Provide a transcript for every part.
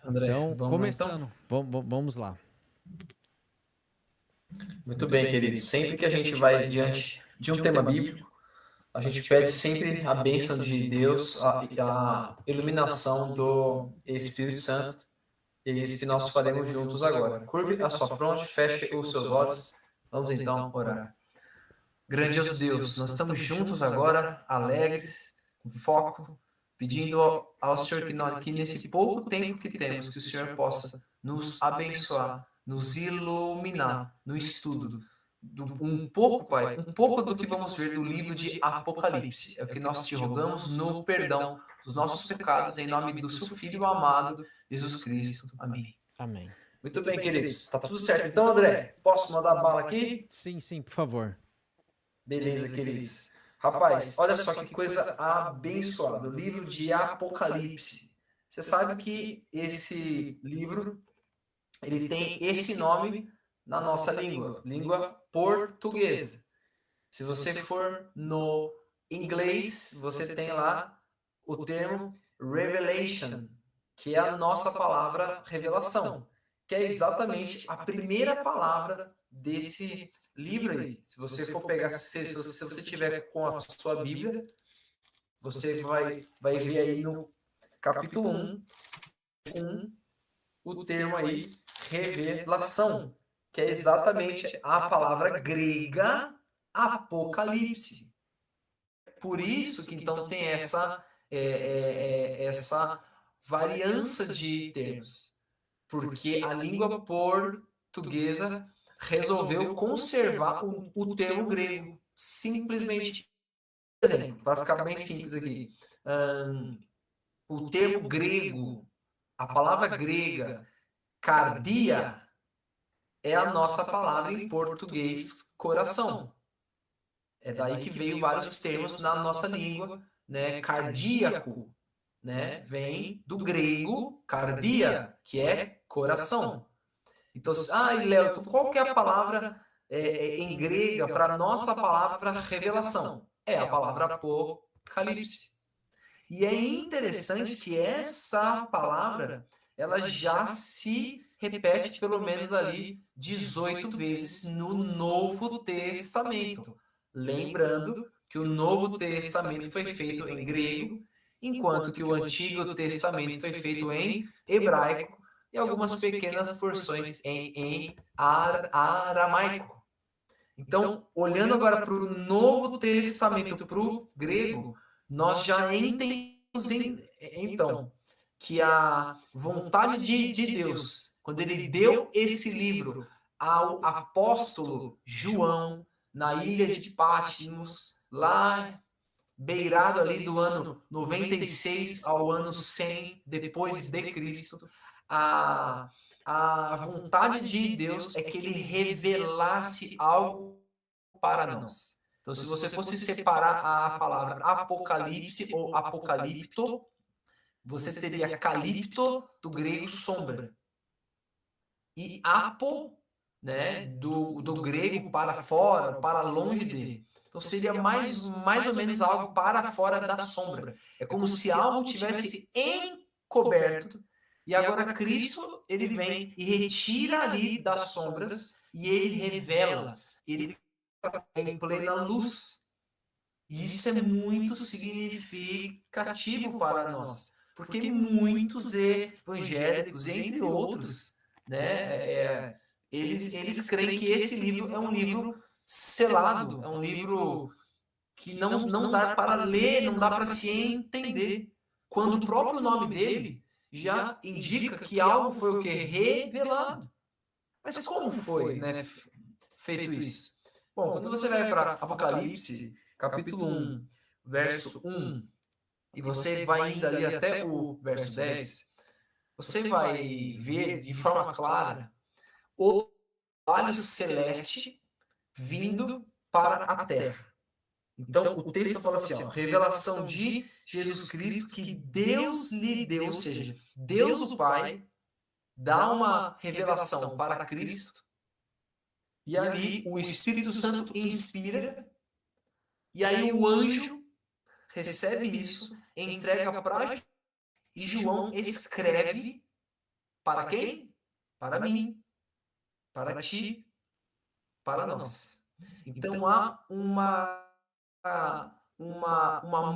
André, Então, vamos lá então? começando, vamos lá. Muito bem, queridos. Sempre que a gente vai diante de um tema bíblico, a gente pede sempre a bênção de Deus, a iluminação do Espírito Santo. E é isso que nós faremos juntos agora. Curve a sua fronte, feche os seus olhos. Vamos então orar. Grandioso Deus, nós estamos juntos agora, alegres, com foco, pedindo ao Senhor que nesse pouco tempo que temos, que o Senhor possa nos abençoar, nos iluminar no estudo. Um pouco, Pai, um pouco do que vamos ver do livro de Apocalipse. É o que nós te rogamos no perdão dos nossos pecados, em nome do seu Filho amado, Jesus Cristo. Amém. Amém. Muito bem, queridos. Está tudo certo. Então, André, posso mandar bala aqui? Sim, por favor. Beleza, queridos. Rapaz, olha só que coisa abençoada. O livro de Apocalipse. Você sabe que esse livro, ele tem esse nome na nossa língua, língua portuguesa. Se você for no inglês, você tem lá o termo revelation, que é a nossa palavra revelação, que é exatamente a primeira palavra desse livro aí. Se você for pegar, se você tiver com a sua Bíblia, você vai ver aí no capítulo 1, o termo aí revelação, que é exatamente a palavra grega apocalipse. Por isso que então tem essa variança de termos, porque a língua portuguesa resolveu conservar o termo grego, simplesmente. Por exemplo, para ficar bem simples aqui, o termo grego, a palavra grega, cardia, é a nossa palavra em português coração. É daí que veio vários termos na nossa língua, né? Cardíaco, né? Vem do grego cardia, que é coração. Então, Léo, então qual que é a palavra em grega para a nossa palavra revelação? É a palavra apocalipse. E é interessante que essa palavra, ela já se repete pelo menos ali 18 vezes no Novo Testamento. Lembrando que o Novo Testamento foi feito em grego, enquanto que o Antigo Testamento foi feito em hebraico e algumas pequenas porções em aramaico. Então, olhando agora para o Novo Testamento, para o grego, nós já entendemos então que a vontade de Deus, quando ele deu esse livro ao apóstolo João na ilha de Patmos, lá beirado ali do ano 96 ao ano 100 depois de Cristo, a, a vontade de Deus é que ele revelasse algo para nós. Então, se você fosse separar a palavra apocalipse ou apocalipto, você teria calipto, do grego sombra, e apo, né, do grego para fora, para longe dele. Então seria mais ou menos algo para fora da sombra. É como se algo tivesse encoberto e agora Cristo ele vem e retira ali das sombras e ele revela, ele em plena luz. E isso é muito significativo para nós, porque muitos evangélicos, entre outros, né, eles creem que esse livro é um livro selado, é um livro que não dá para ler, não dá para se entender, quando o próprio nome dele já indica que algo foi o que? Revelado. Mas como foi, né, feito isso? Bom, quando você vai para Apocalipse, capítulo 1, verso 1, e você vai indo ali até o verso 10, você vai ver de forma clara o trabalho celeste vindo para a terra. Então, o texto fala assim, ó, revelação de Jesus Cristo que Deus lhe deu, ou seja, Deus o Pai dá uma revelação para Cristo, e ali o Espírito Santo inspira, e aí o anjo recebe isso, entrega para João, e João escreve Para quem? Para mim, para ti, para nós. Então há uma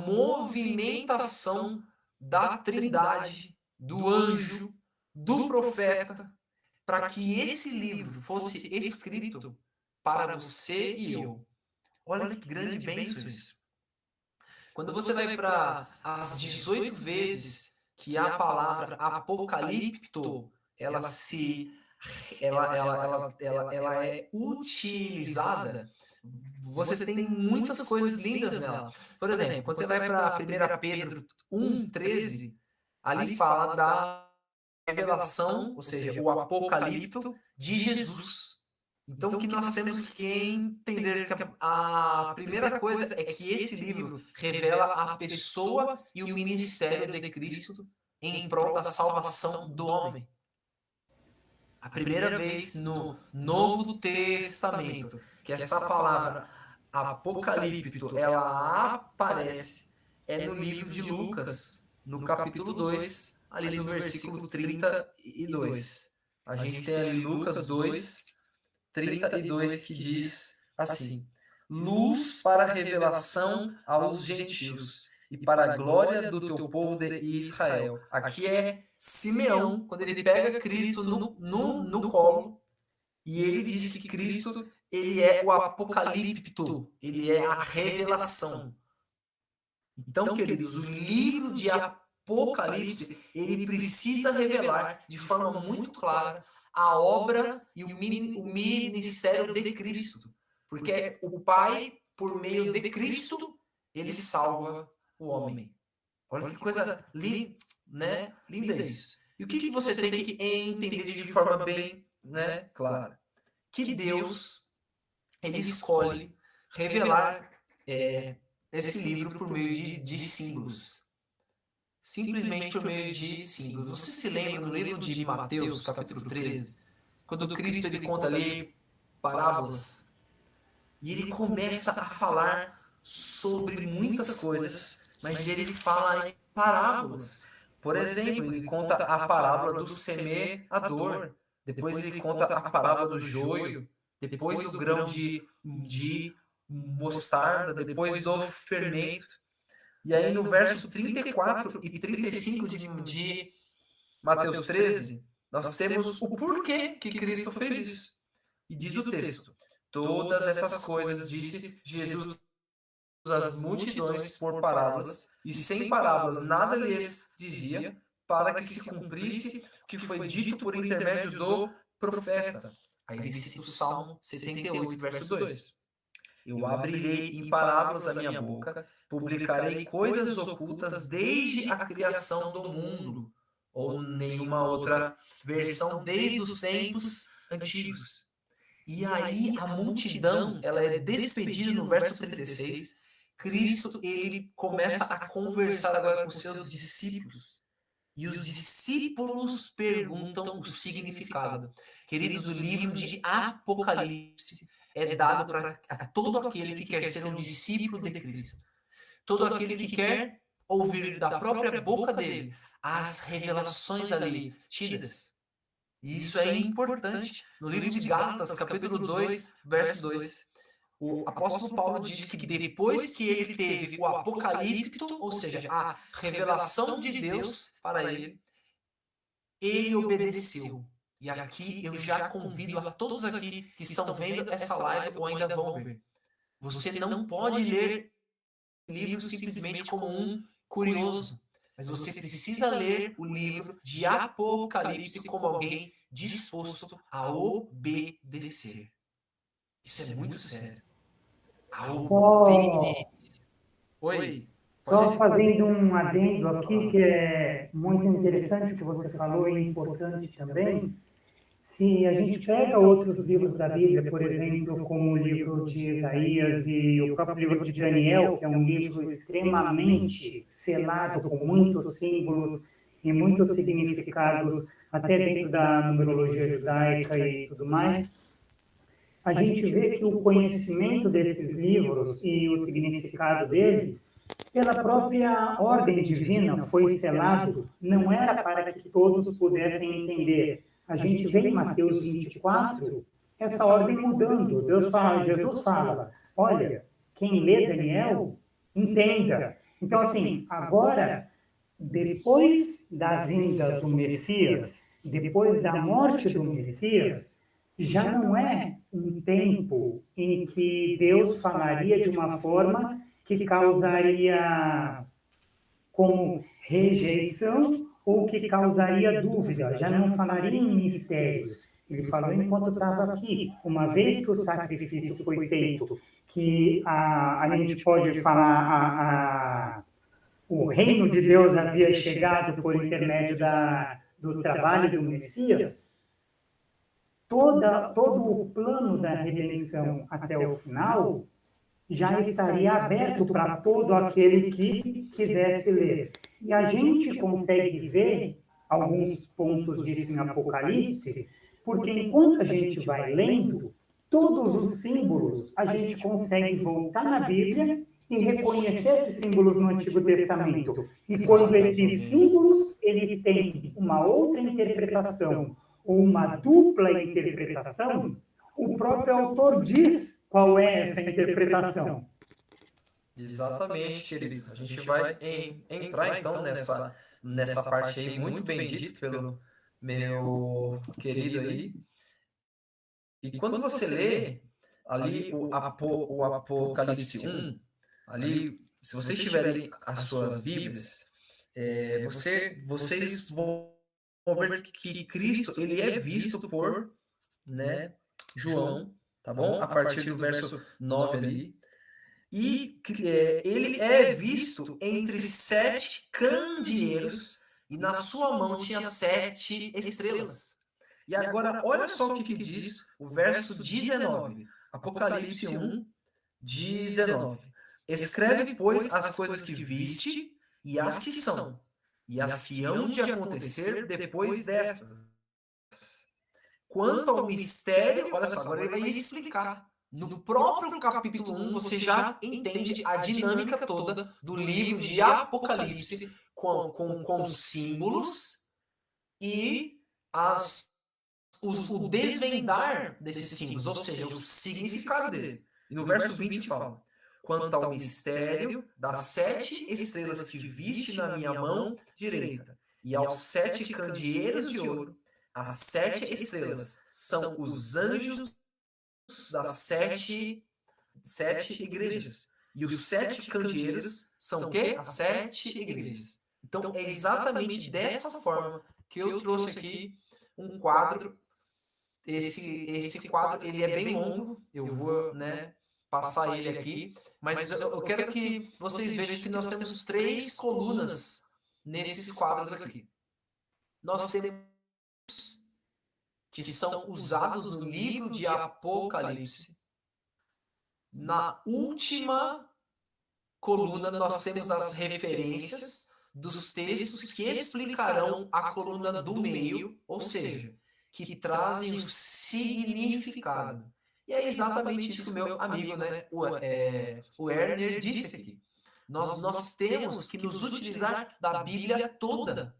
movimentação da Trindade, do anjo, do profeta, para que esse livro fosse escrito para você e eu. Olha que grande bênção isso. Quando você vai para as 18 vezes que a palavra apocalipto, ela é utilizada, você tem muitas coisas lindas nela. Por exemplo, quando você vai para 1 Pedro 1,13, ali fala da revelação, ou seja, o apocalipto de Jesus. Então, o que nós temos que entender que a primeira coisa é que esse livro revela a pessoa e o ministério de Cristo em prol da salvação do homem. A primeira vez no Novo Testamento que essa palavra apocalipto ela aparece é no livro de Lucas, no capítulo 2, ali no versículo 32. A gente tem ali Lucas 2, 32, que diz assim: luz para a revelação aos gentios e para a glória do teu povo de Israel. Aqui é Simeão, quando ele pega Cristo no colo, e ele diz que Cristo ele é o apocalipto, ele é a revelação. Então, queridos, o livro de Apocalipse, ele precisa revelar de forma muito clara a obra e o ministério de Cristo. Porque o Pai, por meio de Cristo, ele salva o homem. Olha que coisa linda, né? Linda isso. E o que você tem que entender de forma bem, né, clara? Que Deus, ele escolhe revelar esse livro por meio de símbolos. Simplesmente por meio de símbolos. Você se lembra no livro de Mateus, capítulo 13, quando Cristo ele conta ali parábolas, e ele começa a falar sobre muitas coisas, mas ele fala em parábolas. Por exemplo, ele conta a parábola do semeador, depois ele conta a parábola do joio, depois do grão de mostarda, depois do fermento. E aí no verso 34 e 35 de Mateus 13, nós temos o porquê que Cristo fez isso. E diz o texto: todas essas coisas disse Jesus às multidões por parábolas, e sem parábolas nada lhes dizia, para que se cumprisse o que foi dito por intermédio do profeta. Aí ele cita o Salmo 78, verso 2. Eu abrirei em parábolas a minha boca, publicarei coisas ocultas desde a criação do mundo, ou nenhuma outra versão desde os tempos antigos. E aí a multidão, ela é despedida no verso 36. Cristo, ele começa a conversar agora com seus discípulos. E os discípulos perguntam o significado. Queridos, o livro de Apocalipse é dado para todo aquele que quer ser um discípulo de Cristo. Todo aquele que quer ouvir da própria boca dele as revelações ali tidas. E isso é importante. No livro de Gálatas, capítulo 2, verso 2, o apóstolo Paulo diz que depois que ele teve o apocalipto, ou seja, a revelação de Deus para ele, ele obedeceu. E aqui eu já convido a todos aqui que estão vendo essa live ou ainda vão ver. Você não pode ler livro simplesmente como um curioso, mas você precisa ler o livro de Apocalipse como alguém disposto a obedecer. Isso é muito sério. A obediência. Oi. Só fazendo um adendo aqui, que é muito interessante o que você falou e importante também. Se a gente pega outros livros da Bíblia, por exemplo, como o livro de Isaías e o próprio livro de Daniel, que é um livro extremamente selado, com muitos símbolos e muitos significados, até dentro da numerologia judaica e tudo mais, a gente vê que o conhecimento desses livros e o significado deles pela própria ordem divina foi selado, não era para que todos pudessem entender. A gente vê em Mateus 24 essa ordem mudando. Jesus fala, olha, quem lê Daniel, entenda. Então, assim, agora, depois da vinda do Messias, depois da morte do Messias, já não é um tempo em que Deus falaria de uma forma que causaria como rejeição ou que causaria dúvida, já não falaria em mistérios. Ele falou enquanto estava aqui, uma vez que o sacrifício foi feito, que a gente pode falar, o reino de Deus havia chegado por intermédio do trabalho do Messias, todo o plano da redenção até o final já estaria aberto para todo aquele que quisesse ler. E a gente consegue ver alguns pontos disso em Apocalipse, porque enquanto a gente vai lendo, todos os símbolos a gente consegue voltar na Bíblia e reconhecer esses símbolos no Antigo Testamento. E quando esses símbolos eles têm uma outra interpretação ou uma dupla interpretação, o próprio autor diz qual é essa interpretação. Exatamente, querido. A gente vai entrar então nessa parte aí, muito bem dito pelo meu querido aí. E quando você lê ali o Apocalipse 1, ali, se vocês tiverem as suas Bíblias, vocês vão ver que Cristo ele é visto por, né, João, tá bom? A partir do verso 9 ali. E ele é visto entre 7 candeeiros e na sua mão tinha 7 estrelas. E agora, olha só o que diz o verso 19. Apocalipse 1, 19. Escreve, pois, as coisas que viste e as que são, e as que hão de acontecer depois destas. Quanto ao mistério, olha só, agora ele vai explicar. No próprio capítulo 1, você já entende a dinâmica toda do livro de Apocalipse com símbolos e o desvendar desses símbolos, ou seja, o significado dele. E no verso 20 fala: quanto ao mistério das 7 estrelas que viste na minha mão direita, e aos 7 candeeiros de ouro, as 7 estrelas são os anjos das 7 igrejas. E os 7 candeeiros são o quê? As 7 igrejas. Então, é exatamente dessa forma que eu trouxe aqui um quadro. Esse quadro, ele é bem longo, eu vou, né, passar ele aqui, mas eu quero que vocês vejam que nós temos 3 colunas nesses quadros aqui. Nós temos que são usados no livro de Apocalipse. Na última coluna, nós temos as referências dos textos que explicarão a coluna do meio, ou seja, que trazem o significado. E é exatamente isso que o meu amigo, né, o Werner, disse aqui. Nós temos que nos utilizar da Bíblia toda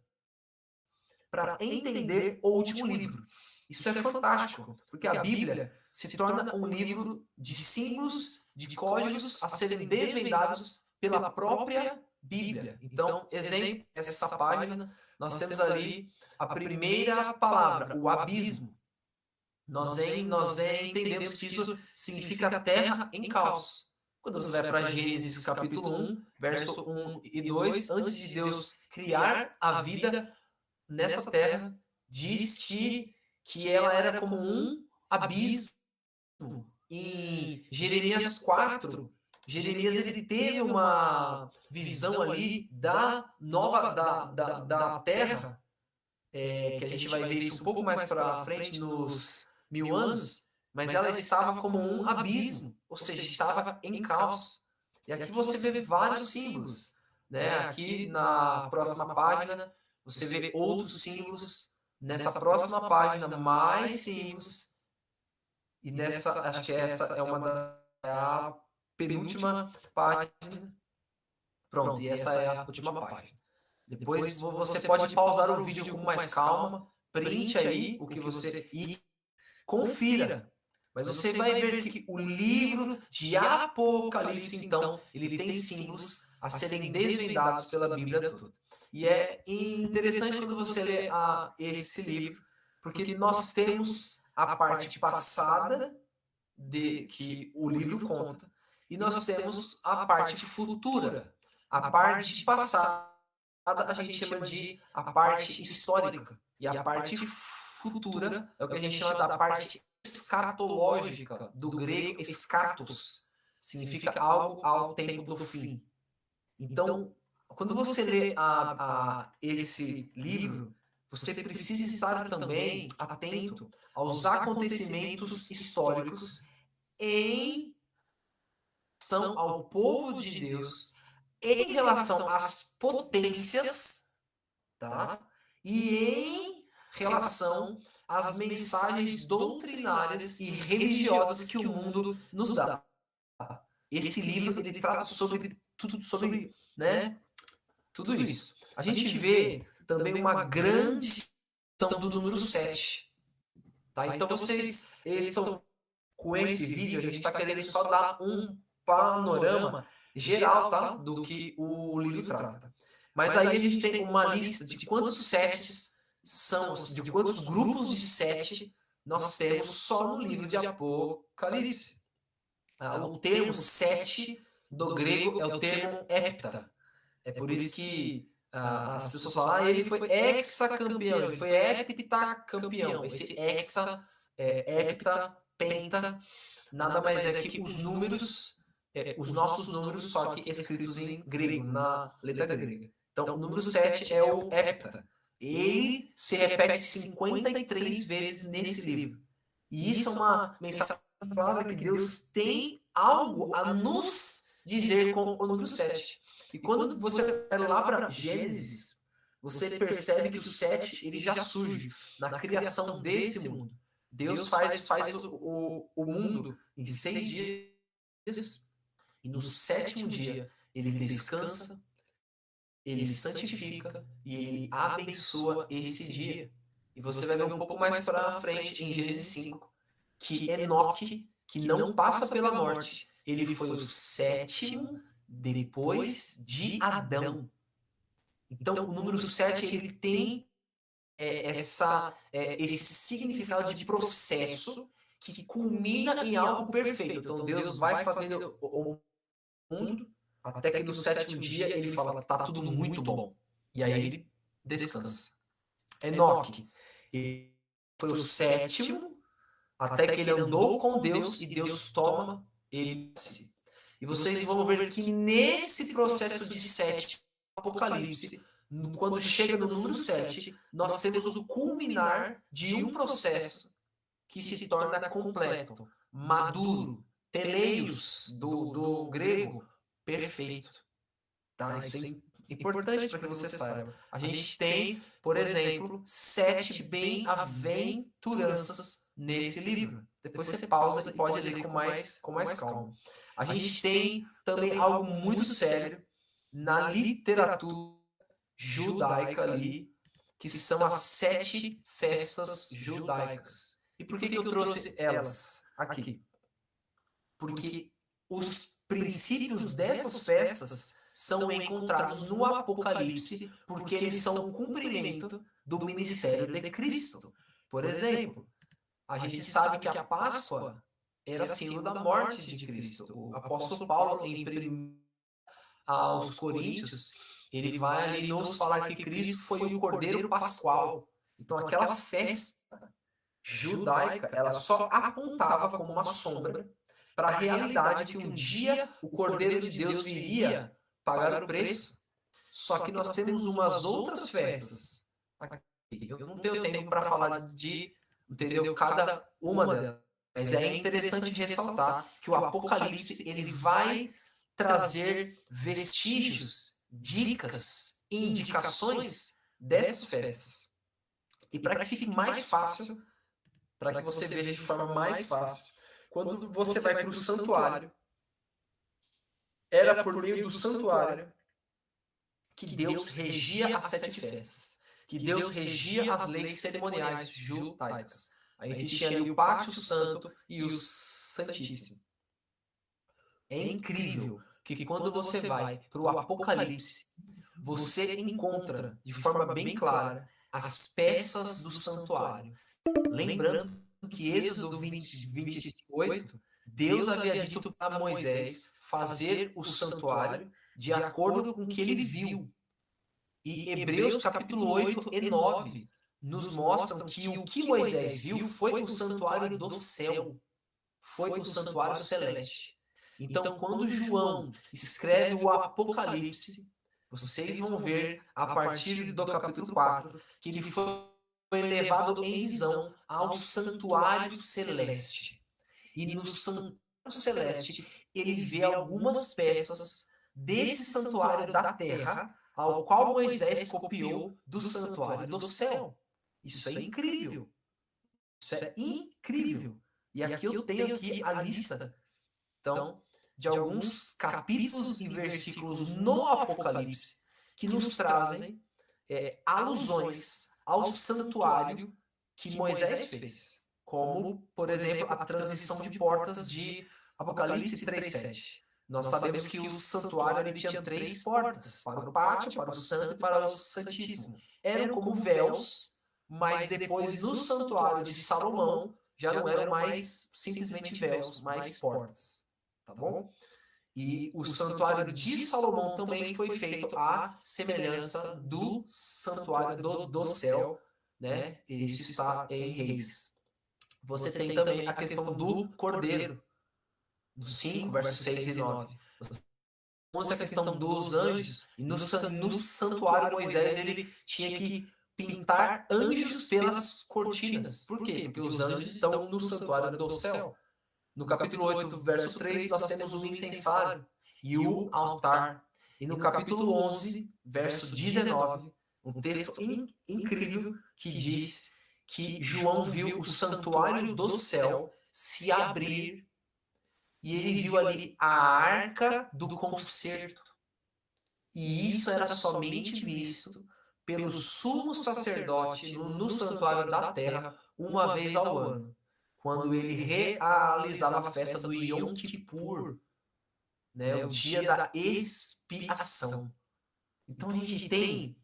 para entender o último livro. Isso é fantástico, porque a Bíblia se torna um livro de símbolos, de códigos a serem desvendados pela própria Bíblia. Então, exemplo, essa página, nós temos ali a primeira palavra, o abismo. Nós entendemos que isso significa terra em caos. Quando você vai para Gênesis capítulo 1, verso 1 e 2, antes de Deus criar a vida nessa terra, diz que ela era como um abismo. Em Jeremias 4, Jeremias ele teve uma visão ali da nova da terra, que a gente vai ver isso um pouco mais para frente nos 1000 anos, mas ela estava como um abismo, ou seja, estava em caos. E aqui você vê vários símbolos, né? Aqui na próxima página você vê outros símbolos, nessa próxima página mais símbolos, e nessa, acho que essa é a penúltima página, Pronto, e essa é a última página. Depois você pode pausar o vídeo com mais calma, print aí o que você... e confira. Mas você vai ver que o livro de Apocalipse, então, ele tem símbolos a serem desvendados pela Bíblia toda. E é interessante quando você lê esse livro, porque nós temos a parte passada que o livro conta, e nós temos a parte futura. A parte passada a gente chama de a parte histórica, e a parte futura é o que a gente chama da parte escatológica, do grego escatos, significa algo ao tempo do fim. Então, quando você lê esse livro, você precisa estar também atento aos acontecimentos históricos em relação ao povo de Deus, em relação às potências, tá? E em relação às mensagens doutrinárias e religiosas que o mundo nos dá. Esse livro ele trata sobre tudo, sobre, né, tudo isso. A gente vê também uma grande questão do número 7. Tá? Então vocês estão com esse vídeo, a gente está querendo só dar um panorama geral, tá, do que o livro trata. Mas aí a gente tem uma lista de quantos setes são, de quantos grupos de sete nós temos só no livro de Apocalipse. O termo sete do grego é o termo hepta. É por isso que as pessoas falam, ele foi hexacampeão, ele foi heptacampeão. Esse hexa, hepta, penta, nada mais é que os números, os nossos números, só que escritos em grego, na letra grega. Então, o número 7 é o hepta. Ele se repete 53 vezes nesse livro. E isso é uma mensagem clara que Deus tem algo a nos dizer com o número 7. E quando você vai lá para Gênesis, você percebe que o 7 ele já surge na criação desse mundo. Deus faz o mundo em 6 dias, e no sétimo dia ele descansa, ele santifica e ele abençoa esse dia. E você vai ver um pouco mais para frente em Gênesis 5 que Enoque, que não passa pela morte, ele foi o sétimo depois de Adão. Então o número 7 ele tem esse significado de processo que culmina em algo perfeito. Então Deus vai fazendo o mundo até que no sétimo dia ele fala, tá tudo muito bom. E aí ele descansa. Enoque, ele foi o sétimo até que ele andou com Deus e Deus toma ele. E vocês vão ver que nesse processo de 7, Apocalipse, quando chega no número 7, nós temos o culminar de um processo que se torna completo, maduro, teleios, do grego, perfeito. Tá? Isso é importante para que você saiba. A gente tem, por exemplo, 7 bem-aventuranças nesse livro. Depois você pausa e pode ler com mais calma. A gente tem também algo muito sério na literatura judaica ali, que são as 7 festas judaicas. E por que eu trouxe elas aqui? Porque os princípios dessas festas são encontrados no Apocalipse, porque eles são o cumprimento do ministério de Cristo. Por exemplo, a gente sabe que a Páscoa era símbolo da morte de Cristo. O apóstolo Paulo, em 1 aos Coríntios, ele vai ali nos falar que Cristo foi o Cordeiro Pascual. Então aquela festa judaica, ela só apontava como uma sombra para a realidade de que um dia o Cordeiro de Deus viria pagar o preço. Só que nós temos umas outras festas. Eu não tenho tempo para falar de, entendeu, cada uma delas. Mas é interessante ressaltar que o Apocalipse ele vai trazer vestígios, dicas, indicações dessas festas. E para que fique mais fácil, para que você veja de forma mais fácil, quando você vai para o santuário, era por meio do santuário que Deus regia as 7 festas, que Deus regia as leis cerimoniais judaicas. A gente tinha ali o Pátio Santo e o Santíssimo. É incrível que quando você vai para o Apocalipse, você encontra de forma bem clara as peças do santuário. Lembrando que Êxodo 28, Deus havia dito para Moisés fazer o santuário de acordo com o que ele viu. E Hebreus capítulo 8 e 9 nos mostram que o que Moisés viu foi o santuário do céu, foi o santuário celeste. Então, quando João escreve o Apocalipse, vocês vão ver a partir do capítulo 4 que ele foi levado em visão ao santuário celeste. E no santuário celeste, ele vê algumas peças desse santuário da terra, ao qual Moisés copiou do santuário do céu. Isso é incrível. Isso é incrível. E aqui eu tenho aqui a lista, então, de alguns capítulos e versículos no Apocalipse que nos trazem alusões ao santuário que Moisés fez. Como, por exemplo, a transição de portas de Apocalipse 3:7. Nós sabemos que o santuário ele tinha 3 portas, para o pátio, para o santo e para o santíssimo. Eram como véus, mas depois no santuário de Salomão já não eram mais simplesmente véus, mais portas. Tá bom? E o santuário de Salomão também foi feito à semelhança do santuário do céu, né? Isso está em Reis. Você tem também a questão do cordeiro, no 5, versos 6 e 9. A questão dos anjos, e no santuário Moisés ele tinha que pintar anjos pelas cortinas. Por quê? Porque os anjos estão no santuário do céu. No capítulo 8, verso 3, nós temos o incensário e o altar. E no capítulo 11, verso 19, um texto incrível que diz que João viu o santuário do céu se abrir e ele viu ali a arca do concerto. E isso era somente visto pelo sumo sacerdote no santuário da terra uma vez ao ano, quando ele realizava a festa do Yom Kippur, né, o dia da expiação. Então a gente tem,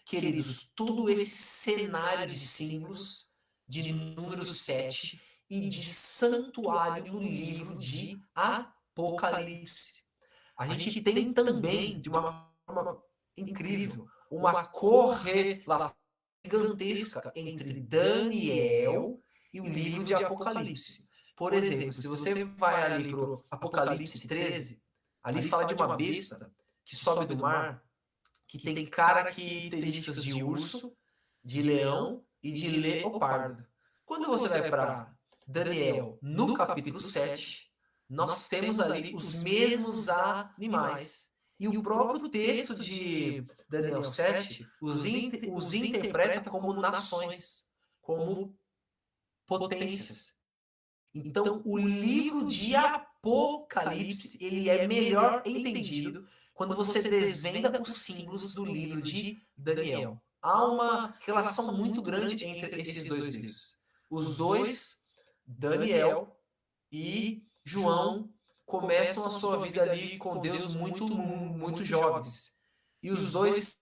queridos, todo esse cenário de símbolos de número 7 e de santuário no livro de Apocalipse. A gente tem também, de uma forma incrível, uma correlação gigantesca entre Daniel e o livro de Apocalipse. Por exemplo, se você vai ali para o Apocalipse 13, ali fala de uma besta que sobe do mar, que tem características de urso, de leão e de leopardo. Quando você vai para Daniel, no capítulo 7, nós temos ali os mesmos animais. E o próprio texto de Daniel 7 os interpreta como nações, como potências. Então, o livro de Apocalipse, ele é melhor entendido quando você desvenda os símbolos do livro de Daniel. Há uma relação muito grande entre esses dois livros. Os dois, Daniel e João, começam a sua vida ali com Deus muito jovens. E os dois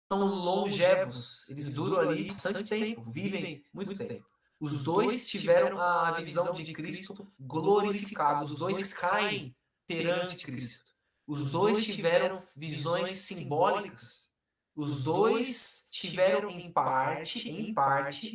são longevos, eles duram ali bastante tempo, vivem muito tempo. Os dois tiveram a visão de Cristo glorificado, os dois caem perante Cristo. Os dois tiveram visões simbólicas. Os dois tiveram em parte,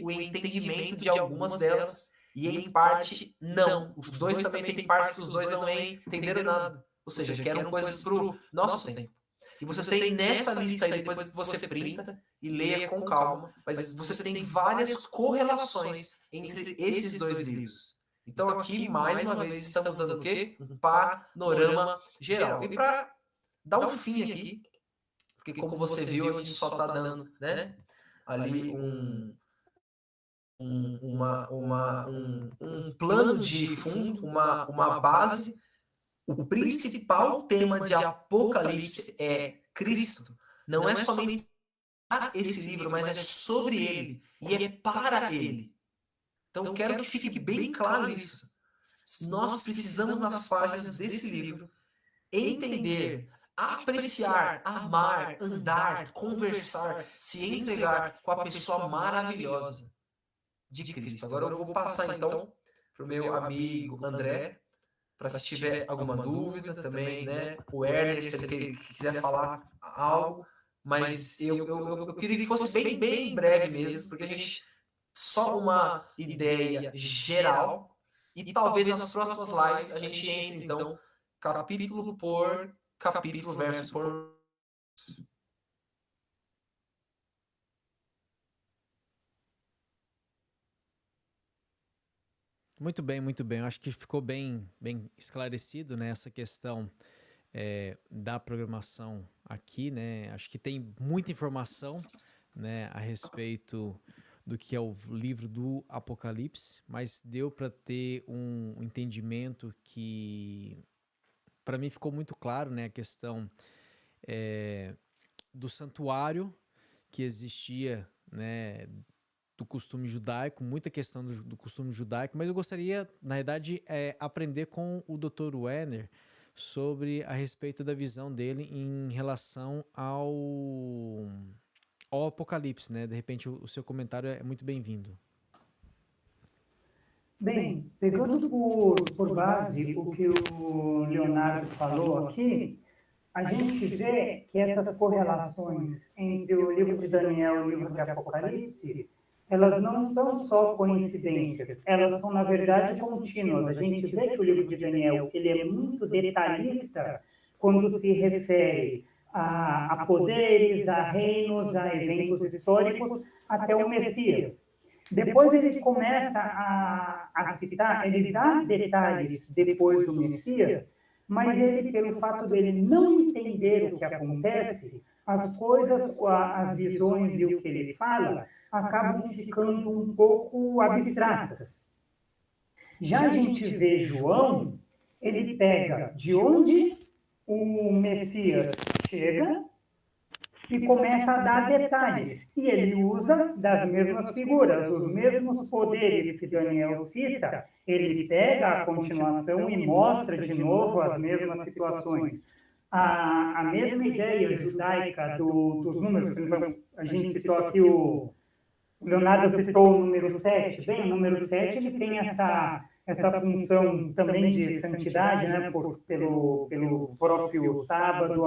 o entendimento de algumas delas. E em parte, não. Os dois também têm partes que os dois não entenderam nada. Ou seja, que eram coisas para o nosso tempo. E você tem nessa lista aí, depois você printa e leia com calma, mas você tem várias correlações entre esses dois livros. Então aqui, mais uma vez, estamos dando o quê? Um panorama geral. E para dar um fim aqui, porque como você viu, a gente só está dando, né, ali um plano de fundo, uma base. O principal tema de Apocalipse é Cristo. Não é somente esse livro, mas é sobre ele e é para ele. Então eu quero que fique bem claro isso. Nós precisamos nas páginas desse livro entender, apreciar, amar, andar, conversar, se entregar com a pessoa maravilhosa de Cristo. Agora eu vou passar então para o meu amigo André, para se tiver alguma dúvida também, né? O Herner, se ele quiser falar algo, mas eu queria que fosse bem breve mesmo, porque a gente só uma ideia geral e talvez nas próximas lives a gente entre então capítulo por capítulo, verso por. Muito bem, muito bem. Eu acho que ficou bem esclarecido, né, essa questão da programação aqui, né? Acho que tem muita informação, né, a respeito do que é o livro do Apocalipse, mas deu para ter um entendimento que, para mim, ficou muito claro, né, a questão do santuário que existia, né, do costume judaico, muita questão do costume judaico, mas eu gostaria, na verdade, aprender com o Dr. Werner sobre a respeito da visão dele em relação ao Apocalipse, né? De repente, o seu comentário é muito bem-vindo. Bem, pegando por base o que o Leonardo falou aqui, a gente vê que essas correlações entre o livro de Daniel e o livro de Apocalipse, elas não são só coincidências, elas são, na verdade, contínuas. A gente vê que o livro de Daniel ele é muito detalhista quando se refere a poderes, a reinos, a eventos históricos, até o Messias. Depois ele começa a citar, ele dá detalhes depois do Messias, mas ele, pelo fato dele não entender o que acontece, as coisas, as visões e o que ele fala, acabam ficando um pouco abstratas. Já a gente vê João, ele pega de onde o Messias chega e começa a dar detalhes. E ele usa das mesmas figuras, os mesmos poderes que Daniel cita, ele pega a continuação e mostra de novo as mesmas situações. A mesma ideia judaica dos números, por exemplo, a gente citou aqui o Leonardo citou o número 7. Bem, o número 7 ele tem essa função também de santidade, né, pelo próprio sábado,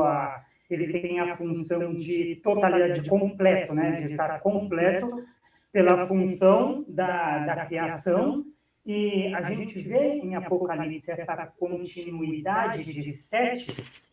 ele tem a função de totalidade, de completo, né, de estar completo pela função da criação. E a gente vê em Apocalipse essa continuidade de 7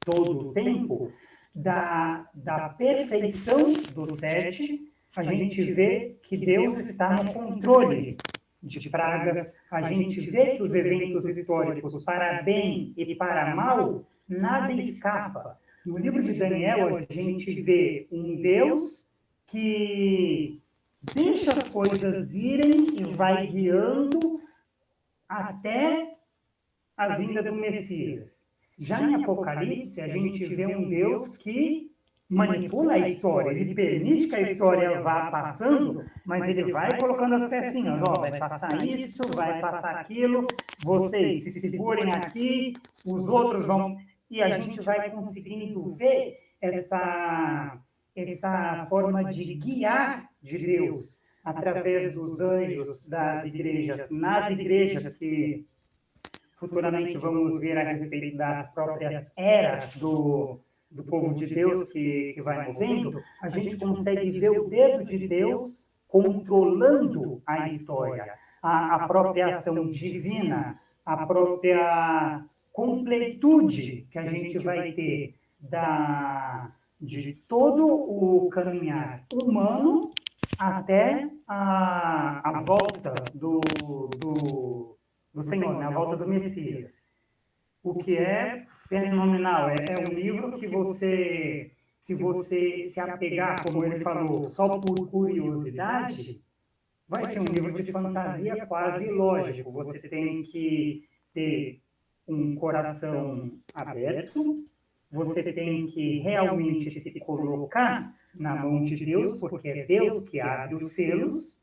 todo o tempo, da perfeição do 7, a gente vê que Deus está no controle de pragas, a gente vê que os eventos históricos, para bem e para mal, nada escapa. No livro de Daniel, a gente vê um Deus que deixa as coisas irem e vai guiando até a vinda do Messias. Já em Apocalipse, a gente vê um Deus que manipula a história, ele permite que a história vá passando, mas ele vai colocando as pecinhas, ó, vai passar isso, vai passar aquilo, vocês se segurem aqui, os outros vão... E a gente vai conseguindo ver essa forma de guiar de Deus através dos anjos das igrejas, nas igrejas que futuramente vamos ver a respeito das próprias eras do povo de Deus que vai movendo, a gente consegue ver o dedo de Deus controlando a história, a própria ação divina, a própria completude que a gente vai ter de todo o caminhar humano até a volta do Senhor, na volta do Messias. O que é fenomenal. É um livro que você, se você se apegar, como ele falou, só por curiosidade, vai ser um livro de fantasia quase lógico. Você tem que ter um coração aberto, você tem que realmente se colocar na mão de Deus, porque é Deus que abre os selos,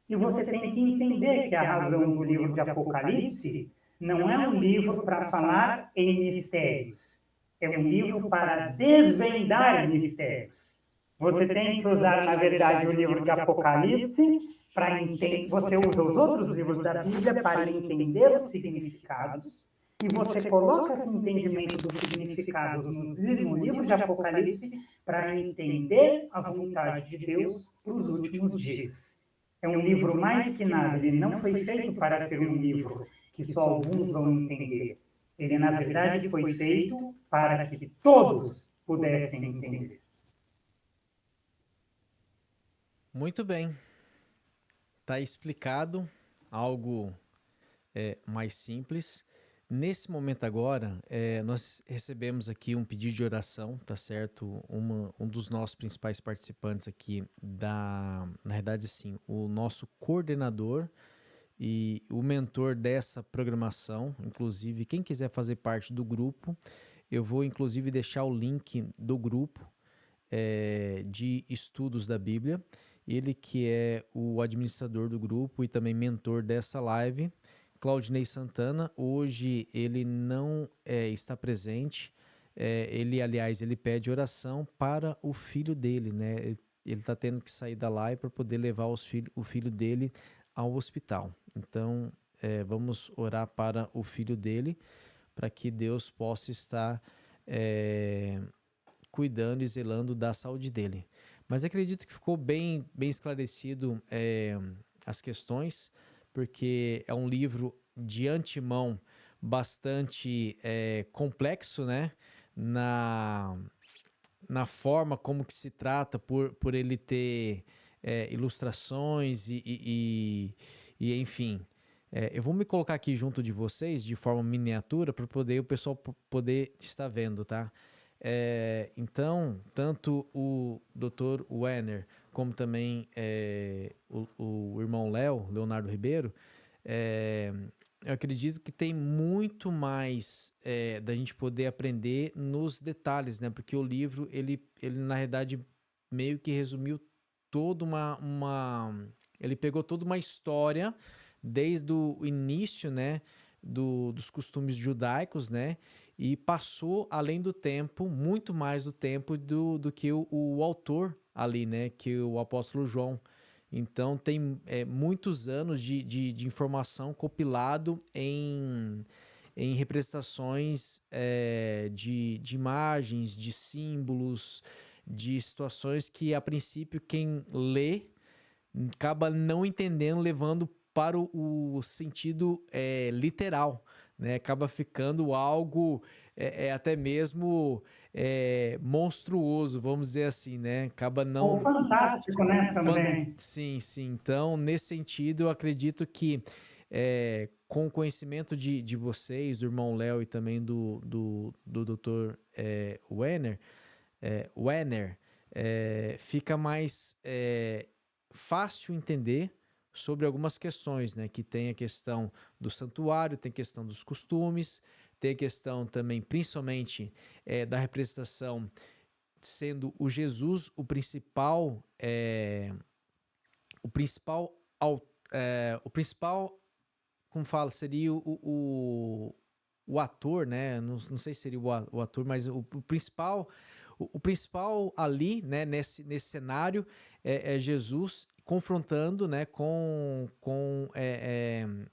e você tem que entender que a razão do livro de Apocalipse não é um livro para falar em mistérios, é um livro para desvendar mistérios. Você tem que usar, na verdade, o livro de Apocalipse para entender. Você usa os outros livros da Bíblia para entender os significados, e você coloca esse entendimento dos significados no livro de Apocalipse para entender a vontade de Deus para os últimos dias. É um livro mais que nada, ele não foi feito para ser um livro que só alguns vão entender. Ele, na verdade, foi feito para que todos pudessem entender. Muito bem. Tá explicado algo mais simples. Nesse momento agora, nós recebemos aqui um pedido de oração, tá certo? Um dos nossos principais participantes aqui na verdade, sim, o nosso coordenador e o mentor dessa programação. Inclusive, quem quiser fazer parte do grupo, eu vou inclusive deixar o link do grupo de estudos da Bíblia. Ele que é o administrador do grupo e também mentor dessa live, Claudinei Santana. Hoje ele não está presente. Ele pede oração para o filho dele, né? Ele está tendo que sair da live para poder levar o filho dele ao hospital. Então, vamos orar para o filho dele, para que Deus possa estar cuidando e zelando da saúde dele. Mas acredito que ficou bem esclarecido as questões, porque é um livro de antemão bastante complexo, né? Na forma como que se trata, por ele ter ilustrações e enfim. Eu vou me colocar aqui junto de vocês de forma miniatura para poder o pessoal poder estar vendo, tá? Então, tanto o Dr. Werner como também o irmão Leonardo Ribeiro, eu acredito que tem muito mais da gente poder aprender nos detalhes, né? Porque o livro, ele na realidade meio que resumiu toda ele pegou toda uma história desde o início, né? Dos costumes judaicos, né? E passou além do tempo, muito mais do tempo do que o autor ali, né? Que o apóstolo João. Então tem muitos anos de informação compilado em representações de imagens, de símbolos, de situações que a princípio quem lê acaba não entendendo, levando para o sentido literal, né? Acaba ficando algo até mesmo monstruoso, vamos dizer assim, né? Acaba não... Ou fantástico, né, também. Sim. Então, nesse sentido, eu acredito que com o conhecimento de vocês, do irmão Léo e também do Dr. Werner, fica mais fácil entender sobre algumas questões, né? Que tem a questão do santuário, tem a questão dos costumes, tem a questão também, principalmente, da representação, sendo o Jesus o principal, como fala, seria o ator, né? Não sei se seria o ator, mas o principal ali, né? Nesse cenário é Jesus confrontando, né? Com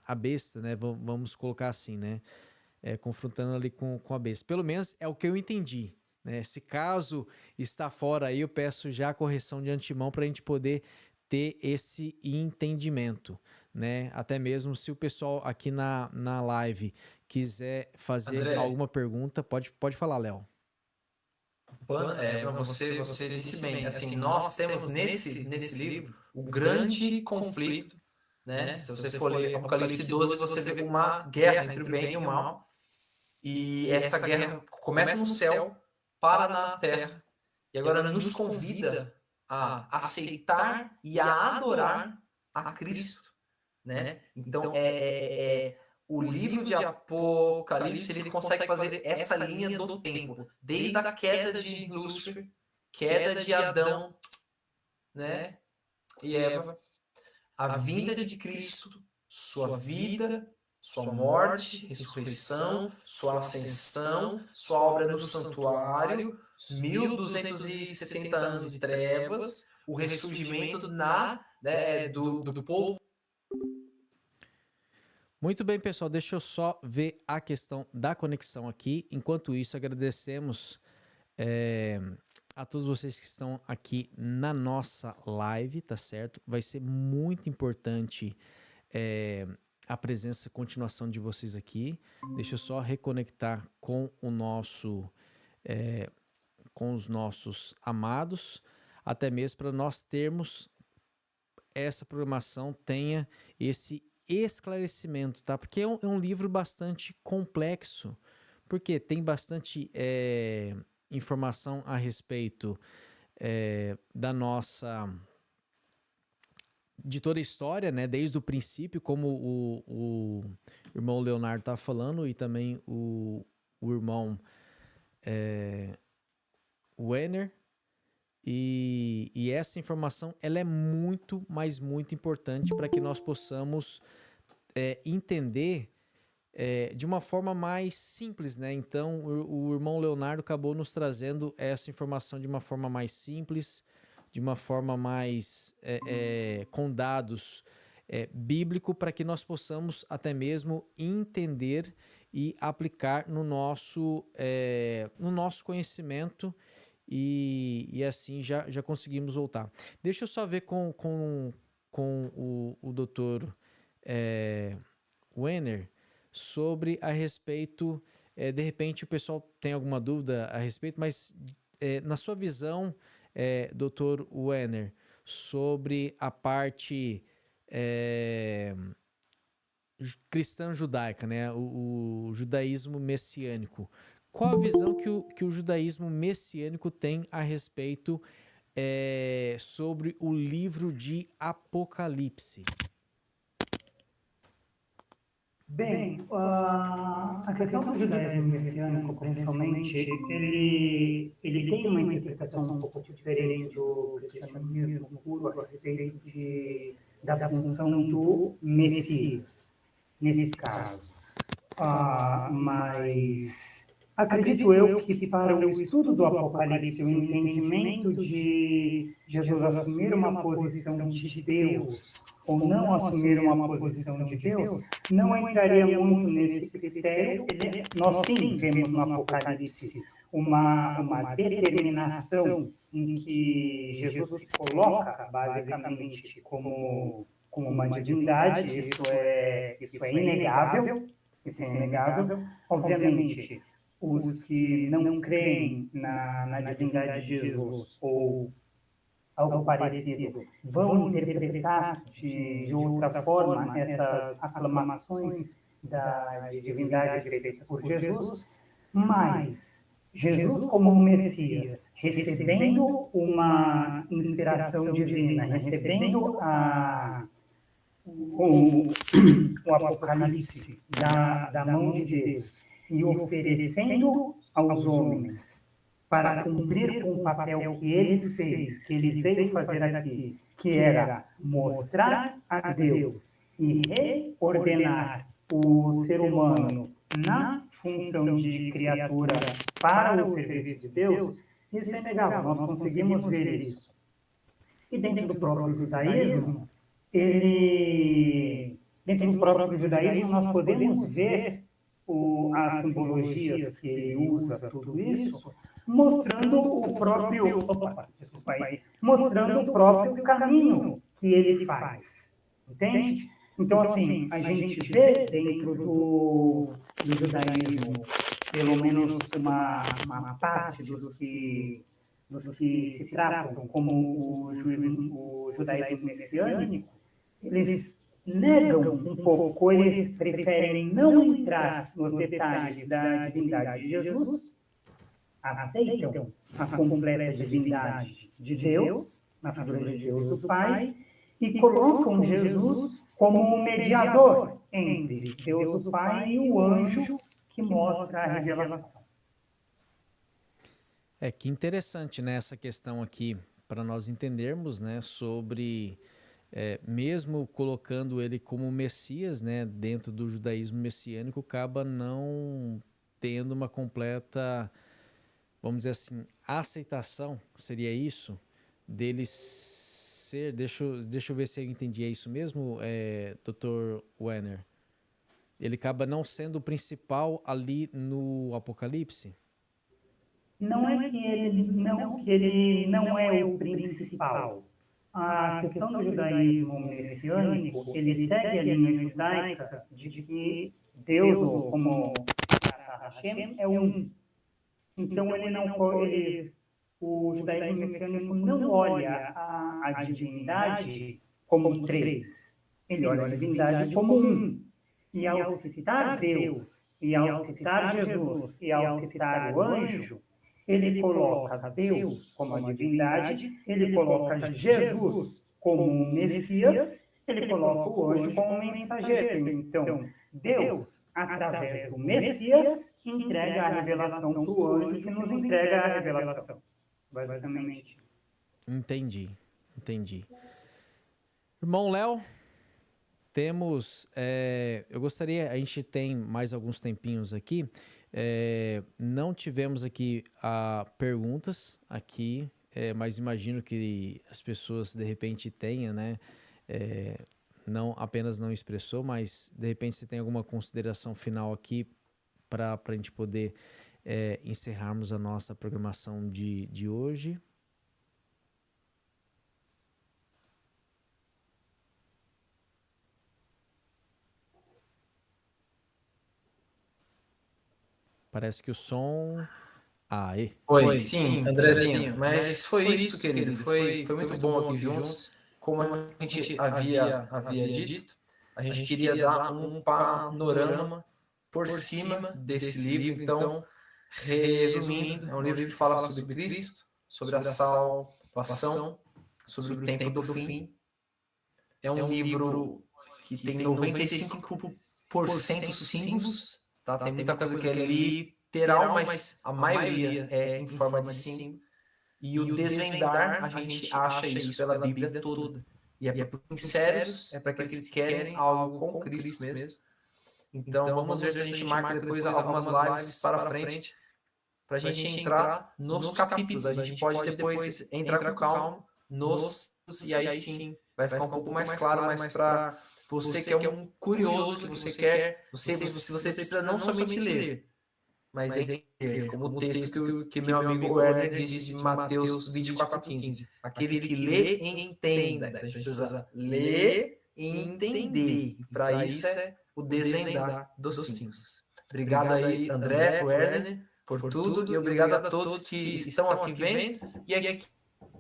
a besta, né? Vamos colocar assim, né? Confrontando ali com a besta. Pelo menos é o que eu entendi, né? Se caso está fora aí, eu peço já a correção de antemão para a gente poder ter esse entendimento, né? Até mesmo se o pessoal aqui na live quiser fazer André, alguma pergunta, pode falar, Léo. Você disse bem, assim, nós temos nesse livro o grande conflito, né? Se você for ler Apocalipse 12, você vê uma guerra entre o bem e o mal. E essa guerra começa no céu, para na terra, e agora nos convida a aceitar e a adorar a Cristo, né? Então, o livro de Apocalipse ele consegue fazer essa linha do tempo, desde a queda de Lúcifer, queda de Adão, né, e Eva, a vinda de Cristo, sua vida, sua morte, ressurreição, sua ascensão, sua obra no santuário, os 1260 anos de trevas, o ressurgimento do povo. Muito bem, pessoal, deixa eu só ver a questão da conexão aqui. Enquanto isso, agradecemos a todos vocês que estão aqui na nossa live, tá certo? Vai ser muito importante a presença, a continuação de vocês aqui. Deixa eu só reconectar com o nosso, com os nossos amados, até mesmo para nós termos essa programação, tenha esse esclarecimento, tá? Porque é um livro bastante complexo, porque tem bastante informação a respeito da nossa, de toda a história, né? Desde o princípio, como o irmão Leonardo tá falando, e também o irmão Wenner. E essa informação ela é muito, mas muito importante para que nós possamos entender de uma forma mais simples, né? Então, o irmão Leonardo acabou nos trazendo essa informação de uma forma mais simples, de uma forma mais com dados bíblico, para que nós possamos até mesmo entender e aplicar no nosso conhecimento. E assim já conseguimos voltar. Deixa eu só ver com o doutor Wenner sobre a respeito. De repente o pessoal tem alguma dúvida a respeito, mas na sua visão, doutor Wenner, sobre a parte cristã judaica, né? O judaísmo messiânico. Qual a visão que o judaísmo messiânico tem a respeito sobre o livro de Apocalipse? Bem, a questão do judaísmo messiânico, principalmente, ele tem uma interpretação um pouco diferente do cristianismo puro a respeito da função do Messias, nesse caso. Mas acredito eu que para o estudo do Apocalipse, o entendimento de Jesus assumir uma posição de Deus ou não assumir uma posição de Deus, não entraria muito nesse critério. Nós sim vemos no Apocalipse uma determinação em que Jesus se coloca basicamente como uma divindade. Isso é inegável. Isso é inegável. Obviamente, os que não creem na divindade de Jesus ou algo parecido vão interpretar de outra forma essas aclamações da divindade feitas por Jesus, mas Jesus como um Messias, recebendo uma inspiração divina, recebendo o Apocalipse da mão de Deus e oferecendo aos homens para cumprir com o papel que ele fez, que ele veio fazer aqui, que era mostrar a Deus e reordenar o ser humano na função de criatura para o serviço de Deus. Isso é inegável, nós conseguimos ver isso. E dentro do próprio judaísmo, nós podemos ver as simbologias que ele usa, tudo isso, mostrando o próprio caminho que ele faz, entende? Então, assim, a gente vê dentro do judaísmo, pelo menos uma parte dos que se tratam como o judaísmo messiânico, eles negam um pouco, eles preferem não entrar nos detalhes da divindade de Jesus, aceitam a completa divindade de Deus, na figura de Deus o Pai, e colocam Jesus como um mediador entre Deus o Pai e o anjo que mostra a revelação. Que interessante, né, essa questão aqui, para nós entendermos, né, sobre, mesmo colocando ele como Messias, né, dentro do judaísmo messiânico, acaba não tendo uma completa, vamos dizer assim, aceitação, seria isso, dele ser, deixa eu ver se eu entendi, é isso mesmo, Dr. Wenner? Ele acaba não sendo o principal ali no Apocalipse? Não é que ele não é o principal. A questão do judaísmo messiânico, ele segue a linha judaica de que Deus, ou como Hashem, é um. Então, o judaísmo messiânico não olha a divindade como três. Ele olha a divindade como um. E ao citar Deus, e ao citar Jesus, e ao citar o anjo, ele coloca Deus como a divindade, ele coloca Jesus como um Messias, ele coloca o anjo como um mensageiro. Então, Deus, através do Messias, entrega a revelação para o anjo que nos entrega a revelação. Basicamente. Entendi. Irmão Léo, temos, eu gostaria, a gente tem mais alguns tempinhos aqui, não tivemos aqui perguntas aqui, mas imagino que as pessoas de repente tenham, né, não apenas não expressou, mas de repente você tem alguma consideração final aqui para a gente poder encerrarmos a nossa programação de hoje. Parece que o som... Oi, sim, Andrezinho, mas foi isso, querido, foi muito bom aqui juntos, como a gente havia dito, a gente queria dar um panorama por cima desse livro. Então, resumindo, é um livro que fala sobre Cristo, sobre a salvação, sobre o tempo do fim. É um livro que tem 95% símbolos, tá? Tem muita coisa que é literal, mas a maioria é em forma de símbolo. E o desvendar, a gente acha isso pela Bíblia toda. E é para os sinceros, é para aqueles que querem algo com Cristo mesmo. Então, vamos ver se a gente marca depois algumas lives para frente, para a gente entrar nos capítulos. A gente pode depois entrar com calma e aí sim vai ficar um pouco mais claro, mas para você que é um curioso, que você quer, você precisa não somente ler, mas entender, como o texto que meu amigo Werner disse de Mateus 24:15. Aquele que lê e entenda. Então, a gente precisa ler e entender. E para isso é o desvendar dos símbolos. Obrigado aí, André, Werner, por tudo. E obrigado a todos que estão aqui vendo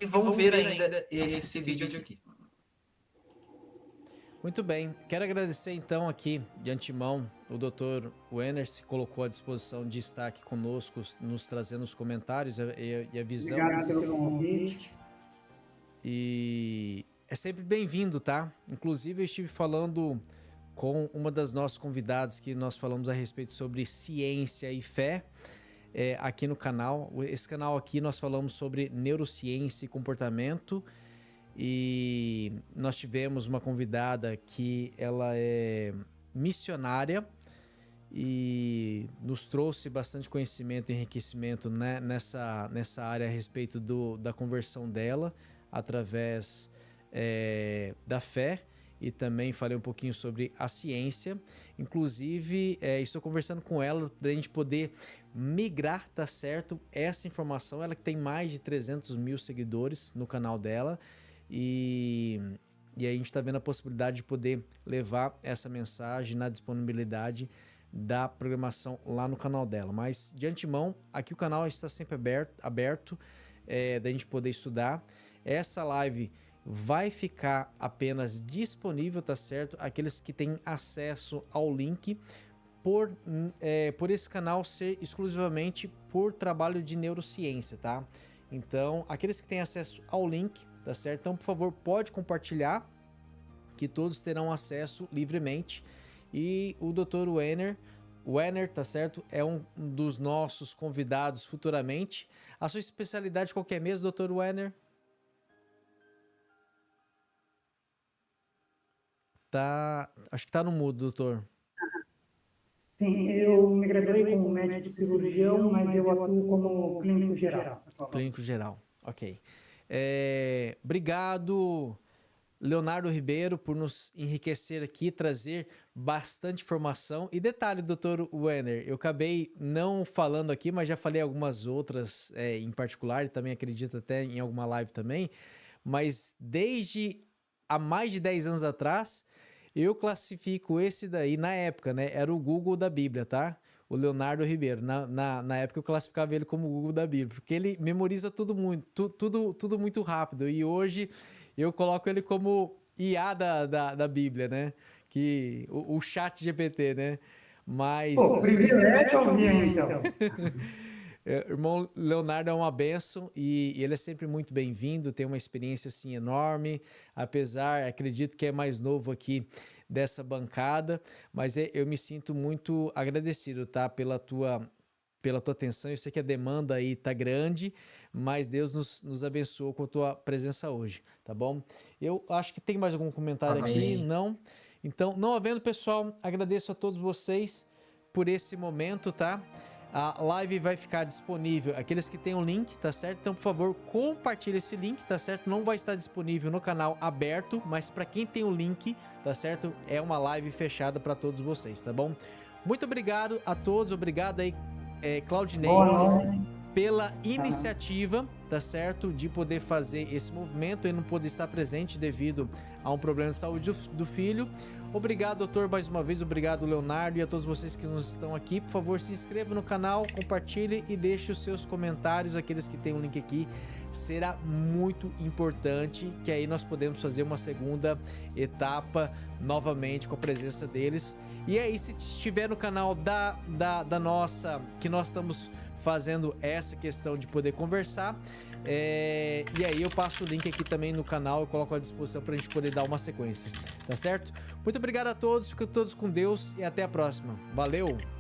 e vão ver ainda esse vídeo aqui. Muito bem, quero agradecer então aqui de antemão o Dr. Wenner se colocou à disposição de estar aqui conosco, nos trazendo os comentários e a visão. Obrigado pelo convite. E é sempre bem-vindo, tá? Inclusive eu estive falando com uma das nossas convidadas que nós falamos a respeito sobre ciência e fé aqui no canal. Esse canal aqui nós falamos sobre neurociência e comportamento. E nós tivemos uma convidada que ela é missionária e nos trouxe bastante conhecimento e enriquecimento, né, nessa área a respeito da conversão dela através da fé, e também falei um pouquinho sobre a ciência. Inclusive, estou conversando com ela para a gente poder migrar, tá certo? Essa informação, ela que tem mais de 300 mil seguidores no canal dela. E aí a gente está vendo a possibilidade de poder levar essa mensagem na disponibilidade da programação lá no canal dela. Mas de antemão, aqui o canal está sempre aberto da gente poder estudar. Essa live vai ficar apenas disponível, tá certo? Aqueles que têm acesso ao link por esse canal ser exclusivamente por trabalho de neurociência, tá? Então, aqueles que têm acesso ao link, tá certo? Então, por favor, pode compartilhar que todos terão acesso livremente. E o Dr. Wenner, tá certo? É um dos nossos convidados futuramente. A sua especialidade qual que é mesmo, Dr. Wenner? Acho que tá no mudo, doutor. Sim, eu me graduei como médico cirurgião, mas eu atuo como clínico geral. Clínico geral, ok. Obrigado, Leonardo Ribeiro, por nos enriquecer aqui, trazer bastante informação. E detalhe, Dr. Wenner, eu acabei não falando aqui, mas já falei algumas outras em particular, e também acredito até em alguma live também, mas desde há mais de 10 anos atrás, eu classifico esse daí, na época, né? Era o Google da Bíblia, tá? O Leonardo Ribeiro. Na época eu classificava ele como o Google da Bíblia, porque ele memoriza tudo muito rápido. E hoje eu coloco ele como IA da Bíblia, né? O chat GPT, né? Mas... Pô, privilégio ouvir, então. Irmão Leonardo é uma bênção e ele é sempre muito bem-vindo, tem uma experiência assim enorme, apesar, acredito que é mais novo aqui dessa bancada, mas eu me sinto muito agradecido, tá? Pela tua atenção. Eu sei que a demanda aí tá grande, mas Deus nos abençoou com a tua presença hoje, tá bom? Eu acho que tem mais algum comentário aqui? Não? Então, não havendo, pessoal, agradeço a todos vocês por esse momento, tá? A live vai ficar disponível, aqueles que têm o link, tá certo? Então, por favor, compartilhe esse link, tá certo? Não vai estar disponível no canal aberto, mas para quem tem o link, tá certo? É uma live fechada para todos vocês, tá bom? Muito obrigado a todos, obrigado aí, Claudinei, pela iniciativa, tá certo? De poder fazer esse movimento e não poder estar presente devido a um problema de saúde do filho. Obrigado, doutor, mais uma vez. Obrigado, Leonardo, e a todos vocês que nos estão aqui. Por favor, se inscreva no canal, compartilhe e deixe os seus comentários, aqueles que têm o link aqui. Será muito importante, que aí nós podemos fazer uma segunda etapa novamente com a presença deles. E aí, se estiver no canal da nossa, que nós estamos fazendo essa questão de poder conversar, e aí eu passo o link aqui também no canal, eu coloco à disposição para a gente poder dar uma sequência, tá certo? Muito obrigado a todos, fiquem todos com Deus e até a próxima. Valeu!